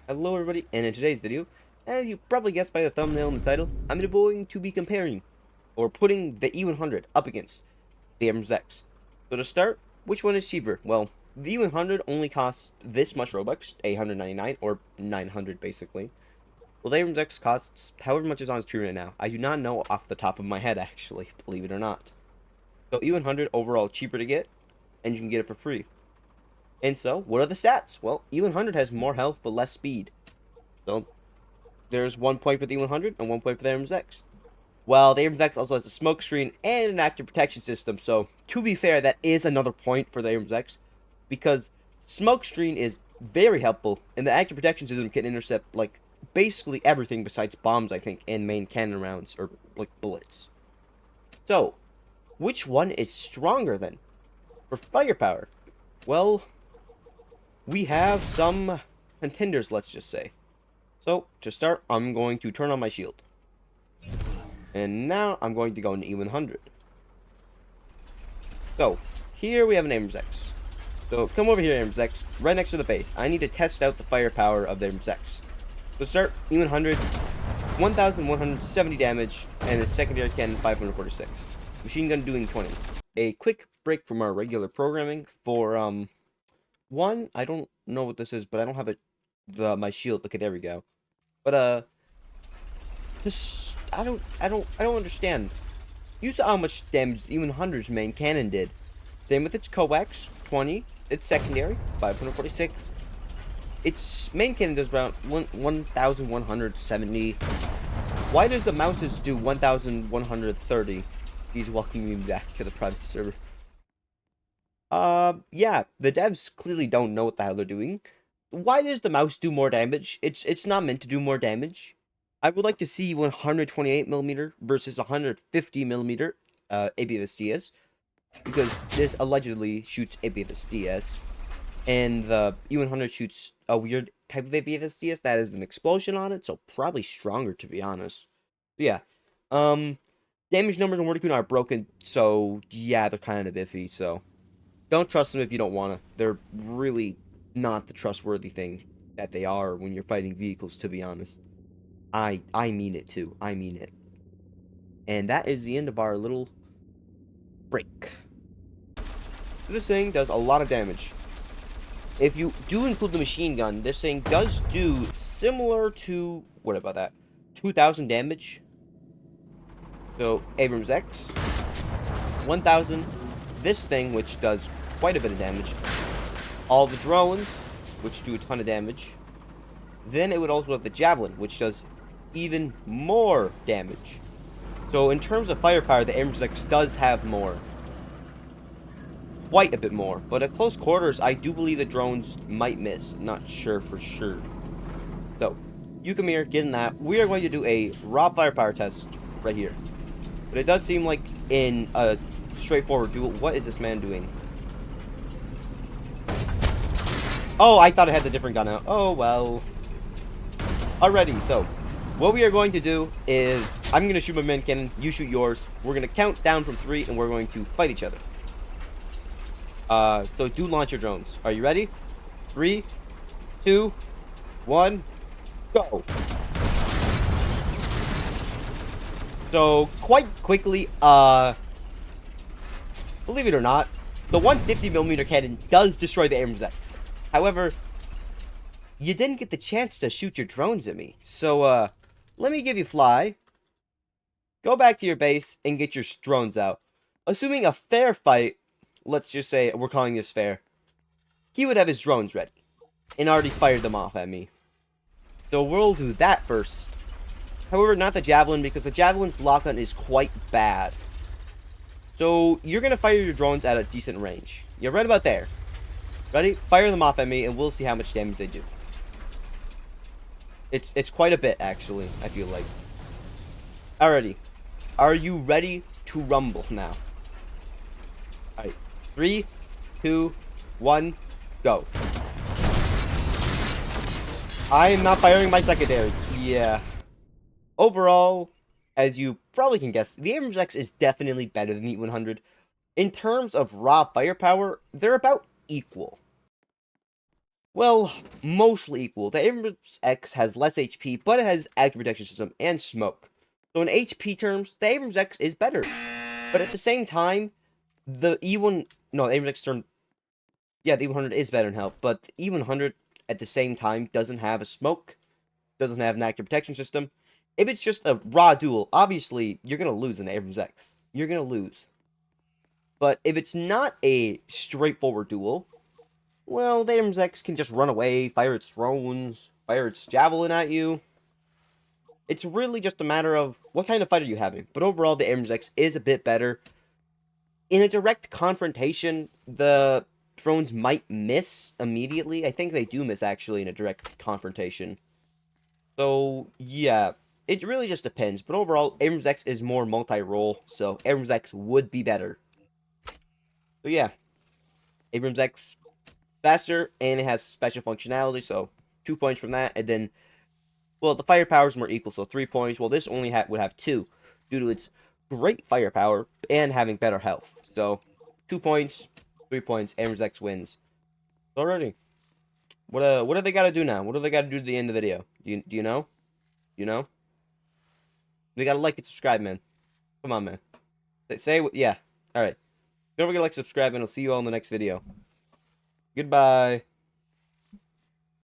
Hello everybody, and in today's video, as you probably guessed by the thumbnail and the title, I'm going to be comparing, or putting the E-100 up against the Abrams X. So to start, which one is cheaper? Well, the E-100 only costs this much Robux, 899, or 900 basically. Well, the Abrams X costs however much is on screen right now. I do not know off the top of my head actually, believe it or not. So E-100 overall cheaper to get, and you can get it for free. And so, what are the stats? Well, E-100 has more health but less speed. So, there's 1 point for the E-100 and 1 point for the Abrams X. Well, the Abrams X also has a smoke screen and an active protection system, so to be fair, that is another point for the Abrams X, because smoke screen is very helpful, and the active protection system can intercept, like, basically everything besides bombs, I think, and main cannon rounds, or, like, bullets. So, which one is stronger, then? For firepower, well, we have some contenders, let's just say. So, to start, I'm going to turn on my shield. And now, I'm going to go into E-100. So, here we have an Abrams X. So, come over here, Abrams X, right next to the base. I need to test out the firepower of the Abrams X. So, start, E-100, 1,170 damage, and the secondary cannon, 546. Machine gun doing 20. A quick break from our regular programming for, one, I don't know what this is, but I don't have my shield. Okay, there we go. But this I don't understand. You saw how much damage even Hunter's main cannon did. Same with its coax, 20. Its secondary, 546. Its main cannon does around 1,170. Why does the mouses do 1,130? He's welcoming me back to the private server. Yeah, the devs clearly don't know what the hell they're doing. Why does the mouse do more damage? It's not meant to do more damage. I would like to see 128mm versus 150mm ABFSDS, because this allegedly shoots ABFSDS, and the E-100 shoots a weird type of ABFSDS that has an explosion on it, so probably stronger, to be honest. But yeah, damage numbers on Tycoon are broken, so yeah, they're kind of iffy, so don't trust them if you don't want to. They're really not the trustworthy thing that they are when you're fighting vehicles, to be honest. I mean it too. I mean it. And that is the end of our little break. This thing does a lot of damage. If you do include the machine gun, this thing does do similar to, what about that, 2,000 damage. So, Abrams X, 1,000. This thing, which does quite a bit of damage. All the drones, which do a ton of damage. Then it would also have the javelin, which does even more damage. So in terms of firepower, the Abrams X does have more. Quite a bit more. But at close quarters, I do believe the drones might miss. Not sure for sure. So, you come here, get in that. We are going to do a raw firepower test right here. But it does seem like in a straightforward duel. What is this man doing? Oh, I thought it had the different gun out. Oh, well. Alrighty, so what we are going to do is I'm going to shoot my main cannon, you shoot yours. We're going to count down from 3, and we're going to fight each other. So do launch your drones. Are you ready? 3, 2, 1, go. So, quite quickly, believe it or not, the 150mm cannon does destroy the Abrams X. However, you didn't get the chance to shoot your drones at me. So, let me give you fly. Go back to your base and get your drones out. Assuming a fair fight, let's just say we're calling this fair, he would have his drones ready and already fired them off at me. So we'll do that first. However, not the javelin, because the javelin's lock-on is quite bad. So you're going to fire your drones at a decent range. You're right about there. Ready? Fire them off at me, and we'll see how much damage they do. It's quite a bit, actually, I feel like. Alrighty. Are you ready to rumble now? Alright. 3, 2, 1, go. I am not firing my secondary. Yeah. Overall, as you probably can guess, the Abrams X is definitely better than the E-100. In terms of raw firepower, they're about equal. Well, mostly equal. The Abrams X has less HP, but it has active protection system and smoke. So in HP terms, the Abrams X is better. But at the same time, the E1, no, the Abrams X turn, yeah, the E-100 is better in health, but the E-100 at the same time doesn't have a smoke, doesn't have an active protection system. If it's just a raw duel, obviously you're gonna lose in the Abrams X. You're gonna lose. But if it's not a straightforward duel, well, the Abrams X can just run away, fire its drones, fire its javelin at you. It's really just a matter of what kind of fight are you having. But overall, the Abrams X is a bit better. In a direct confrontation, the drones might miss immediately. I think they do miss, actually, in a direct confrontation. So, yeah, it really just depends. But overall, Abrams X is more multi-role, so Abrams X would be better. So, yeah, Abrams X faster, and it has special functionality, so 2 points from that. And then, well, the firepower is more equal, so 3 points. Well, this only would have 2 due to its great firepower and having better health. So 2 points, 3 points. Abrams X wins. Alrighty. What do they got to do now? What do they got to do at the end of the video? Do you know? You know? They got to like and subscribe, man. Come on, man. Yeah. All right. Don't forget to like, subscribe, and I'll see you all in the next video. Goodbye.